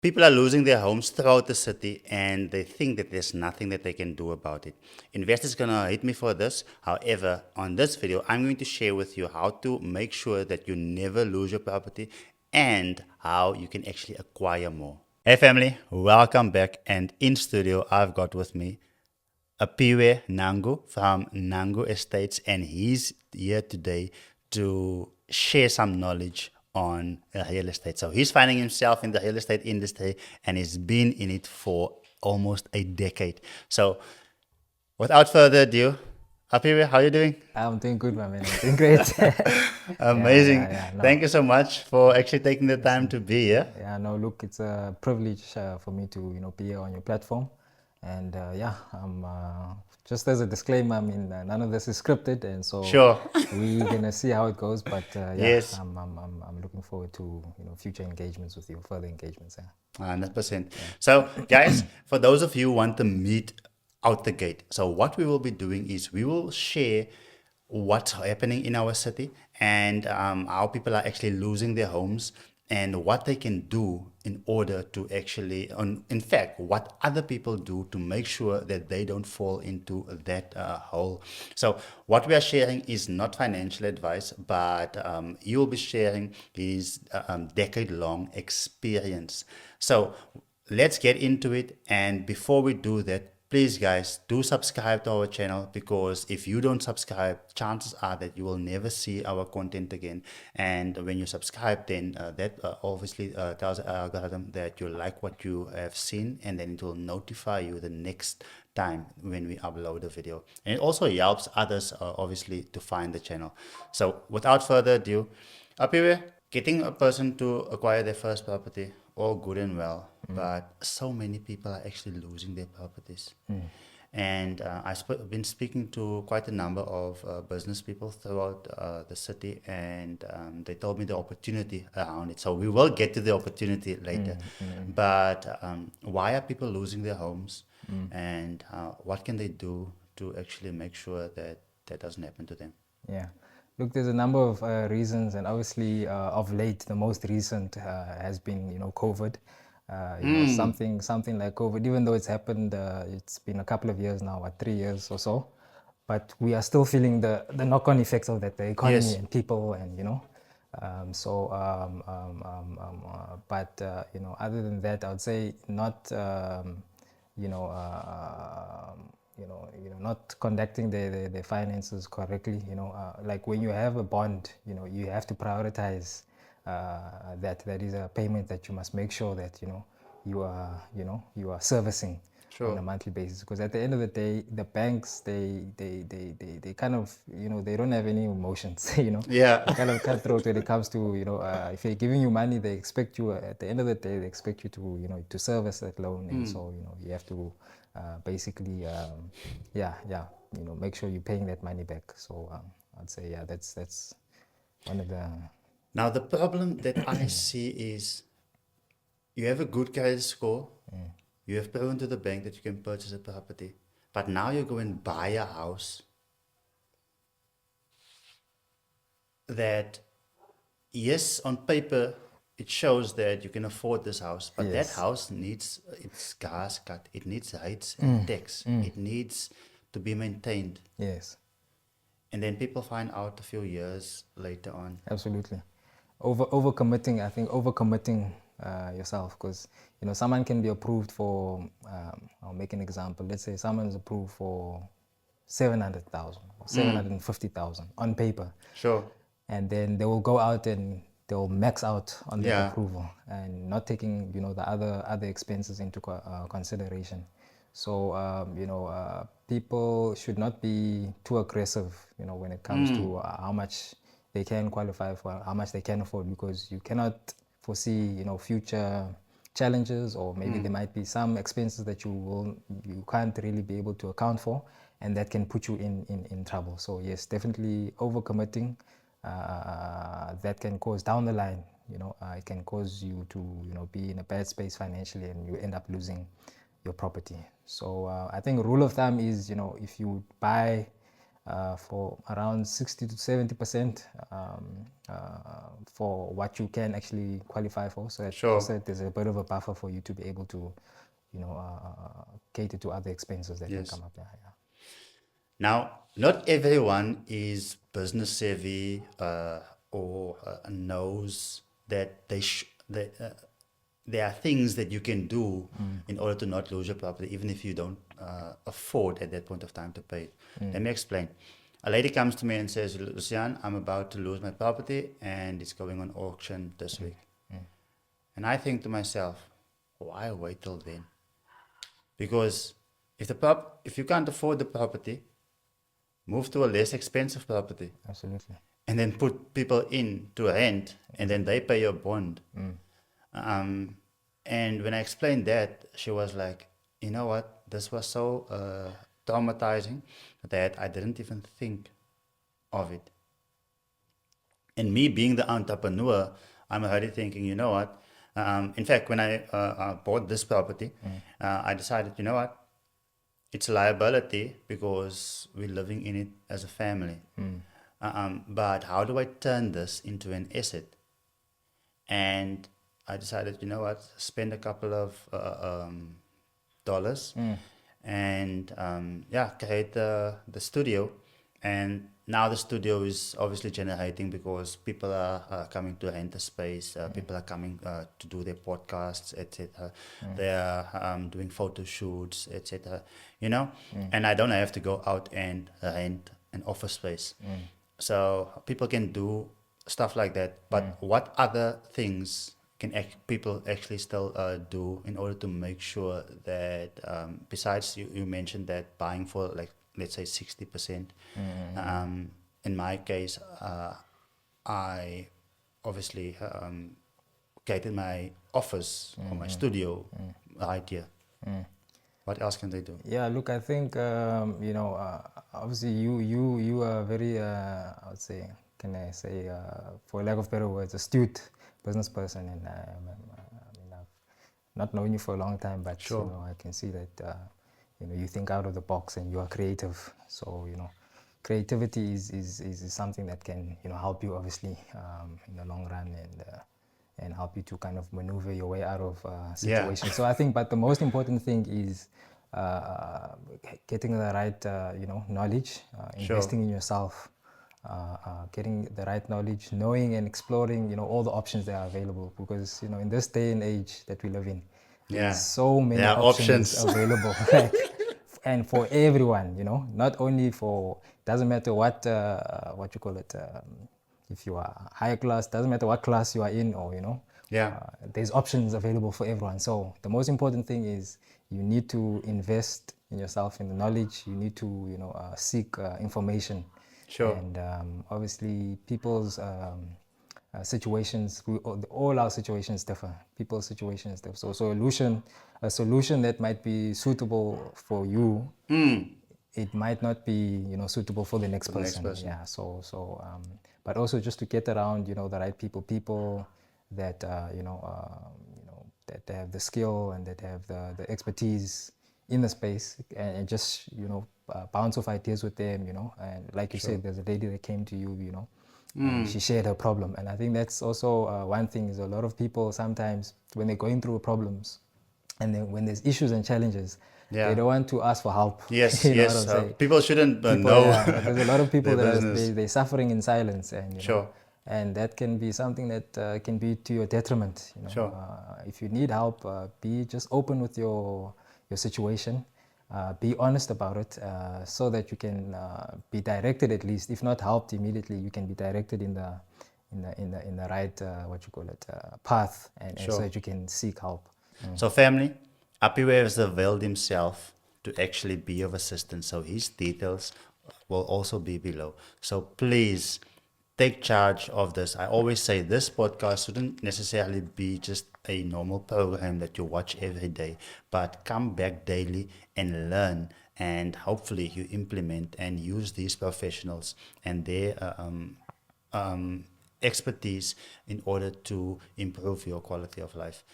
People are losing their homes throughout the city and they think that there's nothing that they can do about it. Investors gonna hate me for this. However, on this video, I'm going to share with you how to make sure that you never lose your property and how you can actually acquire more. Hey family, welcome back. And in studio, I've got with me Apiwe Nangu from Nangu Estates, and he's here today to share some knowledge on real estate. So he's finding himself in the real estate industry and he's been in it for almost a decade. So without further ado, Apiwe, how are you doing? I'm doing good, my man. I'm doing great. Amazing. Thank No, you so much for actually taking the time to be here. no. Look, it's a privilege for me to, be here on your platform, and I'm just as a disclaimer. I mean, none of this is scripted, and so Sure. we're gonna see how it goes. But Yes. I'm looking forward to future engagements with you, further engagements. Yeah. 100%. So, guys, for those of you who want to meet out the gate, so what we will be doing is we will share what's happening in our city and how people are actually losing their homes and what they can do in order to actually, in fact, what other people do to make sure that they don't fall into that hole. So, what we are sharing is not financial advice, but you will be sharing his decade long experience. So, let's get into it. And before we do that, please guys do subscribe to our channel, because if you don't subscribe, chances are that you will never see our content again. And when you subscribe, then that obviously tells the algorithm that you like what you have seen, and then it will notify you the next time when we upload a video. And it also helps others obviously to find the channel. So without further ado, up here, getting a person to acquire their first property, all good and well, but so many people are actually losing their properties. And I've been speaking to quite a number of business people throughout the city, and they told me the opportunity around it. So we will get to the opportunity later. But why are people losing their homes, and what can they do to actually make sure that that doesn't happen to them? Yeah. Look, there's a number of reasons, and obviously, of late, the most recent has been, COVID. Something like COVID, even though it's happened, it's been a couple of years now, what, 3 years or so, but we are still feeling the knock-on effects of that, the economy Yes. and people, and but other than that, I would say not, you know, not conducting the finances correctly. Like when you have a bond, you have to prioritize that is a payment that you must make sure that you are servicing on a Sure. monthly basis, because at the end of the day, the banks, they kind of, they don't have any emotions. Yeah. They're kind of cutthroat when it comes to, if they're giving you money, they expect you, at the end of the day, they expect you to, to service that loan. And so, you have to basically, make sure you're paying that money back. So I'd say, yeah, that's one of the. Now, the problem that I see is you have a good credit score, you have proven to the bank that you can purchase a property, but now you go and buy a house that, yes, on paper, it shows that you can afford this house, but that Yes. house needs its gas cut, it needs rates and tax, it needs to be maintained. Yes. And then people find out a few years later on. Absolutely. Overcommitting, I think overcommitting yourself, because someone can be approved for, I'll make an example. Let's say someone's approved for 700,000 or 750,000 on paper, Sure. and then they will go out and they'll max out on that Yeah. approval and not taking the other expenses into consideration. So people should not be too aggressive when it comes to how much they can qualify for, how much they can afford, because you cannot foresee future challenges, or maybe there might be some expenses that you can't really be able to account for, and that can put you in trouble. So yes, definitely overcommitting, that can cause down the line, it can cause you to be in a bad space financially, and you end up losing your property. So I think a rule of thumb is, if you buy for around 60 to 70% for what you can actually qualify for. So that, Sure. so that there's a bit of a buffer for you to be able to, cater to other expenses that can Yes. come up. Yeah, yeah. Now, not everyone is business savvy or knows that there are things that you can do in order to not lose your property, even if you don't afford at that point of time to pay it. Let me explain. A lady comes to me and says, Lucian, I'm about to lose my property and it's going on auction this week. And I think to myself, why wait till then? Because if you can't afford the property, move to a less expensive property Absolutely. and then put people in to rent and then they pay your bond. And when I explained that, she was like, you know what, this was so traumatizing that I didn't even think of it. And me being the entrepreneur, I'm already thinking, you know what, in fact, when I bought this property, I decided, you know what, it's a liability because we're living in it as a family. But how do I turn this into an asset? And I decided, you know what, spend a couple of dollars and create the studio. And now the studio is obviously generating because people are coming to rent the space, people are coming to do their podcasts, etc. They are doing photo shoots, etc. And I don't have to go out and rent an office space. So people can do stuff like that. But what other things can people actually still do in order to make sure that besides you mentioned that buying for like let's say 60%. In my case, I obviously created my office or my studio right here. What else can they do? Yeah, look, I think obviously you are very I would say, can I say, for lack of better words, astute business person, and I've not known you for a long time, but Sure. I can see that you think out of the box and you are creative. So creativity is something that can help you obviously in the long run, and help you to kind of maneuver your way out of situations. So I think, but the most important thing is getting the right knowledge, investing in yourself, getting the right knowledge, knowing and exploring all the options that are available, because in this day and age that we live in, there's so many There are options options. available. Like, and for everyone, not only for, doesn't matter what you call it, if you are higher class, doesn't matter what class you are in, or there's options available for everyone. So the most important thing is you need to invest in yourself, in the knowledge. You need to seek information. Sure. And obviously people's situations, all our situations differ. People's situations differ. So a solution that might be suitable for you, it might not be suitable for the next person. Yeah. So but also just to get around the right people that that have the skill and that have the expertise in the space, and just bounce off ideas with them, and like you said, there's a lady that came to you, and she shared her problem. And I think that's also one thing, is a lot of people sometimes when they're going through problems, and then when there's issues and challenges, they don't want to ask for help. Yes, you know yes. what I'm saying? People shouldn't People, know. but there's a lot of people their that business. they're suffering in silence, and Sure. and that can be something that can be to your detriment. Sure. If you need help, be just open with your situation. Be honest about it, so that you can be directed, at least, if not helped immediately, you can be directed in the right path, and so that you can seek help. So family, Apiwe has availed himself to actually be of assistance. So his details will also be below. So please take charge of this. I always say this podcast shouldn't necessarily be just a normal program that you watch every day, but come back daily and learn, and hopefully you implement and use these professionals and their expertise in order to improve your quality of life.